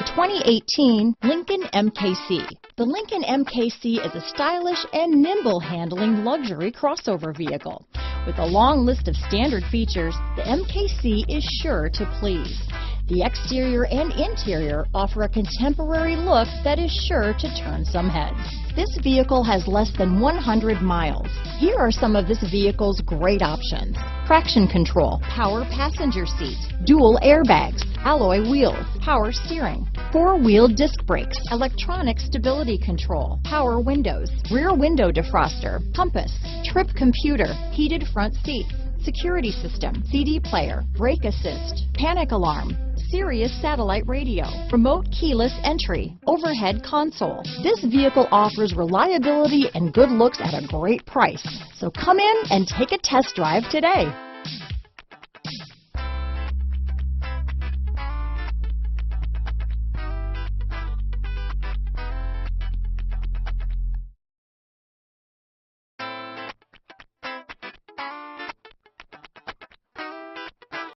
2018 Lincoln MKC. The Lincoln MKC is a stylish and nimble handling luxury crossover vehicle. With a long list of standard features, the MKC is sure to please. The exterior and interior offer a contemporary look that is sure to turn some heads. This vehicle has less than 100 miles. Here are some of this vehicle's great options: traction control, power passenger seat, dual airbags, alloy wheels, power steering, four-wheel disc brakes, electronic stability control, power windows, rear window defroster, compass, trip computer, heated front seats, security system, CD player, brake assist, panic alarm, Sirius satellite radio, remote keyless entry, overhead console. This vehicle offers reliability and good looks at a great price. So come in and take a test drive today.